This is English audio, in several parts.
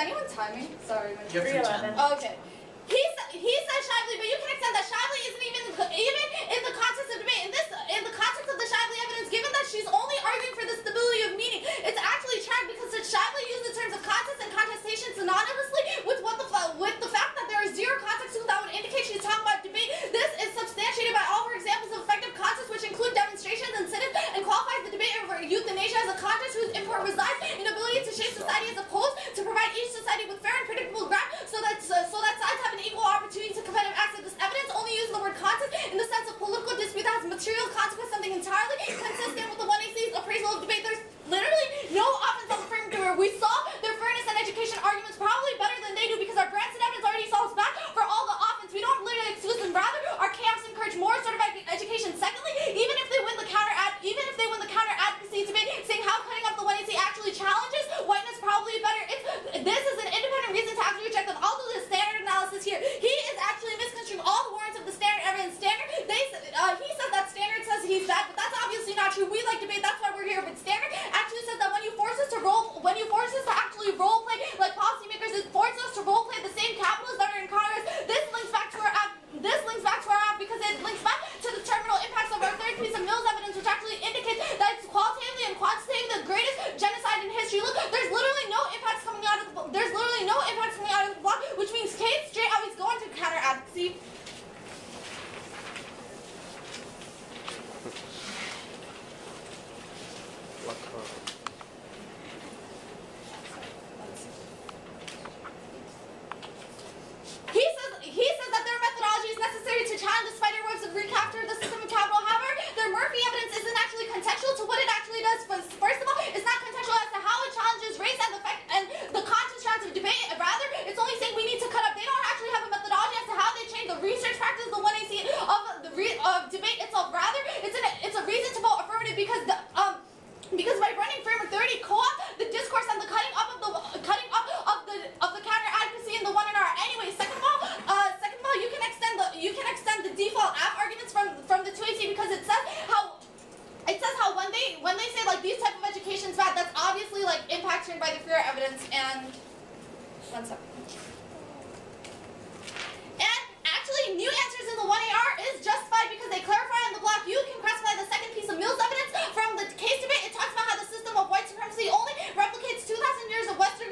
anyone timing? Sorry. You have 3:10. Oh, okay. He said Shively, but you can extend that Shively isn't even in the context of debate. In the context of the Shively evidence, given that she's only arguing for the stability of meaning, it's actually tracked because Shively used the terms of context and contestation synonymously with the fact that there is zero context clues that would indicate she's talking about debate. This is substantiated by all her examples of effective context, which include demonstrations and sit-ins, and qualifies the debate over euthanasia as a context whose import resides in ability to shape society as opposed to provide each society with fair and predictable ground so that sides have an equal opportunity to competitive access. This evidence only uses the word context in the sense of political dispute that has material consequence, something entirely consistent with the 1AC's appraisal of debate. There's literally no offense on the framework where we saw their fairness and education arguments probably better than they do because our Branson evidence already solves back for all the offense. We don't literally excuse them. Rather, our camps encourage more certified education. Secondly, even if they win the counter advocacy debate, saying how cutting up the 1AC actually challenges whiteness probably better. This is an independent reason to actually reject them. I'll do the standard analysis here. He is actually misconstruing all the warrants of the standard evidence. He said that standard says he's bad, but that's obviously not true. We like debate, that's why we're here. But standard actually says that when you force us to actually role play like policymakers, it forces us to role play the same capitalists that are in Congress. This links back to our app because it links back to the terminal impacts of our third piece of Mills evidence, which actually indicates that it's qualitatively and quantitatively the greatest genocide in history. Look, there's literally no impacts coming out of the block, which means Kate straight out he's going to counter advocacy. He says that their methodology is necessary to challenge the spider webs of recapture of the system of capital. However, their Murphy evidence isn't actually contextual to what it actually does. First of all, it's not contextual as to how it challenges race and the conscious strands of debate. Rather, it's only saying we need to cut up. They don't actually have a methodology as to how they change the research practice, the 1AC of debate itself. Rather, it's a reason to vote affirmative because by running framework 30 co-op the discourse and the cutting up of the counter advocacy in the 1NR. Anyway, second of all, you can extend the default app arguments from the 2AC because it says how when they say like these type of education is bad, that's obviously like impacted by the fair evidence. And 1 second. And actually, new answers in the 1AR is justified because they clarify on the block. You can classify the second piece of Mills evidence from the case debate. It talks about how the system of white supremacy only replicates 2,000 years of Western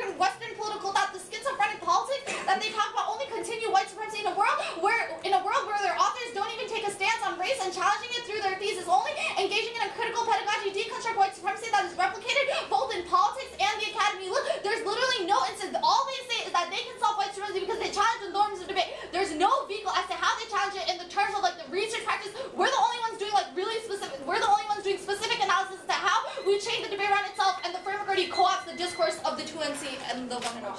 political thought. The schizophrenic politics that they talk about only continue white supremacy in a world where their authors don't even take a stance on race and challenging it through their thesis, only engaging in a critical pedagogy deconstruct white supremacy that is replicated both in politics and the academy. Look, there's literally no instance. All they say is that they can solve white supremacy because they challenge the norms of debate. There's no vehicle as to how they challenge it in the terms of like the research practice. We're the only ones doing like really specific. We're the only ones doing specific analysis as to how we change the debate around itself, and the framework already co-opts the discourse of the 2NC and the 1NR.